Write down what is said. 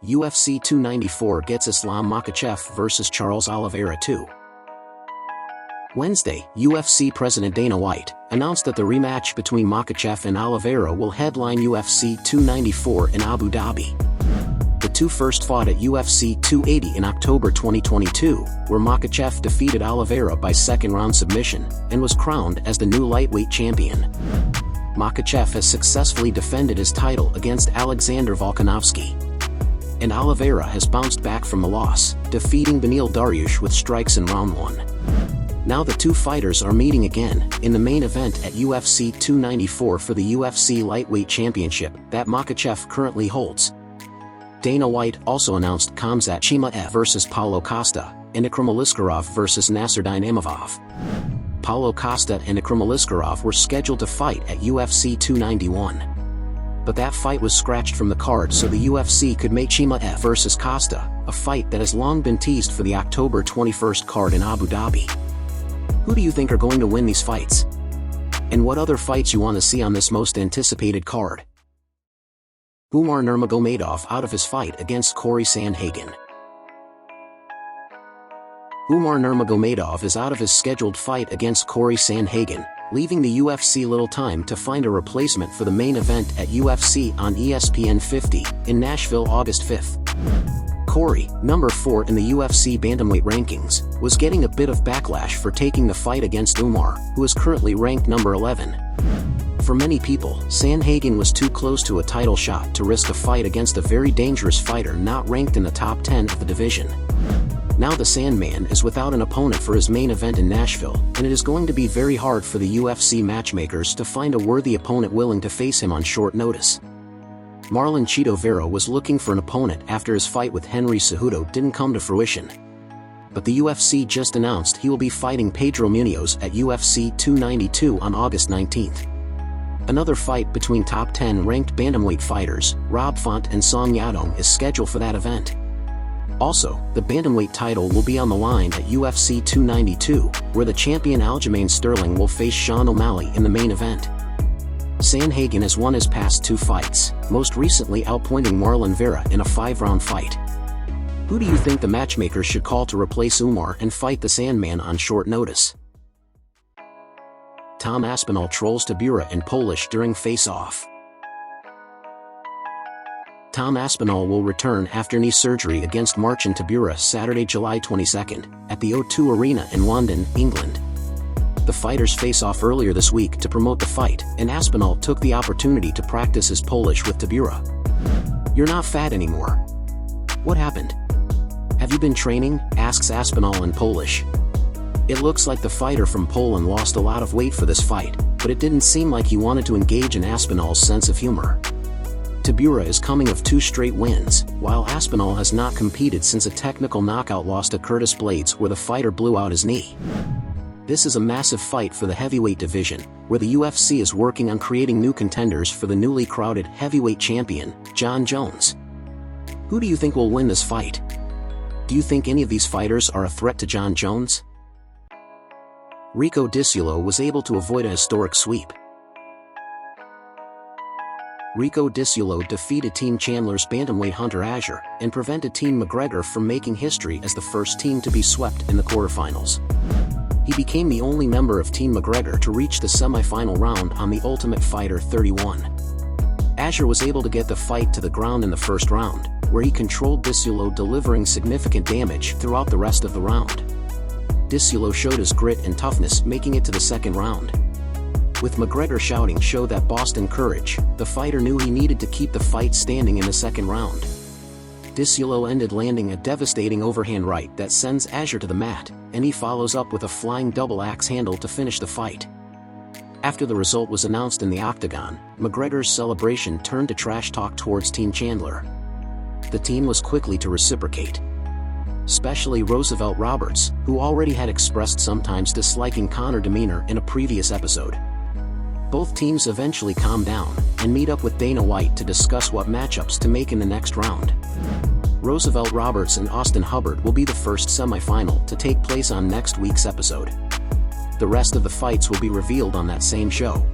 UFC 294 gets Islam Makhachev vs Charles Oliveira 2. Wednesday, UFC President Dana White announced that the rematch between Makhachev and Oliveira will headline UFC 294 in Abu Dhabi. The two first fought at UFC 280 in October 2022, where Makhachev defeated Oliveira by second-round submission and was crowned as the new lightweight champion. Makhachev has successfully defended his title against Alexander Volkanovski, and Oliveira has bounced back from the loss, defeating Beneil Dariush with strikes in round 1. Now the two fighters are meeting again in the main event at UFC 294 for the UFC Lightweight Championship that Makhachev currently holds. Dana White also announced Khamzat Chimaev vs Paulo Costa and Ikram Aliskerov vs Nasruddin Imavov. Paulo Costa and Ikram Aliskerov were scheduled to fight at UFC 291. But that fight was scratched from the card so the UFC could make Chimaev vs Costa, a fight that has long been teased for the October 21st card in Abu Dhabi. Who do you think are going to win these fights? And what other fights you want to see on this most anticipated card? Umar Nurmagomedov out of his fight against Cory Sandhagen. Umar Nurmagomedov is out of his scheduled fight against Cory Sandhagen, leaving the UFC little time to find a replacement for the main event at UFC on ESPN 50 in Nashville August 5th. Cory, number 4 in the UFC bantamweight rankings, was getting a bit of backlash for taking the fight against Umar, who is currently ranked number 11. For many people, Sandhagen was too close to a title shot to risk a fight against a very dangerous fighter not ranked in the top 10 of the division. Now the Sandman is without an opponent for his main event in Nashville, and it is going to be very hard for the UFC matchmakers to find a worthy opponent willing to face him on short notice. Marlon Chito Vera was looking for an opponent after his fight with Henry Cejudo didn't come to fruition. But the UFC just announced he will be fighting Pedro Munoz at UFC 292 on August 19th. Another fight between top 10 ranked bantamweight fighters, Rob Font and Song Yadong, is scheduled for that event. Also, the bantamweight title will be on the line at UFC 292, where the champion Aljamain Sterling will face Sean O'Malley in the main event. Sandhagen has won his past 2 fights, most recently outpointing Marlon Vera in a 5-round fight. Who do you think the matchmakers should call to replace Umar and fight the Sandman on short notice? Tom Aspinall trolls Tybura in Polish during face-off. Tom Aspinall will return after knee surgery against Marcin Tybura Saturday, July 22nd, at the O2 Arena in London, England. The fighters face off earlier this week to promote the fight, and Aspinall took the opportunity to practice his Polish with Tybura. "You're not fat anymore. What happened? Have you been training?" asks Aspinall in Polish. It looks like the fighter from Poland lost a lot of weight for this fight, but it didn't seem like he wanted to engage in Aspinall's sense of humor. Tybura is coming of 2 straight wins, while Aspinall has not competed since a technical knockout loss to Curtis Blades where the fighter blew out his knee. This is a massive fight for the heavyweight division, where the UFC is working on creating new contenders for the newly crowded heavyweight champion, Jon Jones. Who do you think will win this fight? Do you think any of these fighters are a threat to Jon Jones? Rico Diciolo was able to avoid a historic sweep. Rico Diciolo defeated Team Chandler's bantamweight Hunter Azure and prevented Team McGregor from making history as the first team to be swept in the quarterfinals. He became the only member of Team McGregor to reach the semifinal round on The Ultimate Fighter 31. Azure was able to get the fight to the ground in the first round, where he controlled Diciolo, delivering significant damage throughout the rest of the round. Diciolo showed his grit and toughness, making it to the second round. With McGregor shouting "Show that Boston courage," the fighter knew he needed to keep the fight standing in the second round. Diciolo ended landing a devastating overhand right that sends Azure to the mat, and he follows up with a flying double axe handle to finish the fight. After the result was announced in the octagon, McGregor's celebration turned to trash talk towards Team Chandler. The team was quickly to reciprocate, especially Roosevelt Roberts, who already had expressed sometimes disliking Conor demeanor in a previous episode. Both teams eventually calm down and meet up with Dana White to discuss what matchups to make in the next round. Roosevelt Roberts and Austin Hubbard will be the first semifinal to take place on next week's episode. The rest of the fights will be revealed on that same show.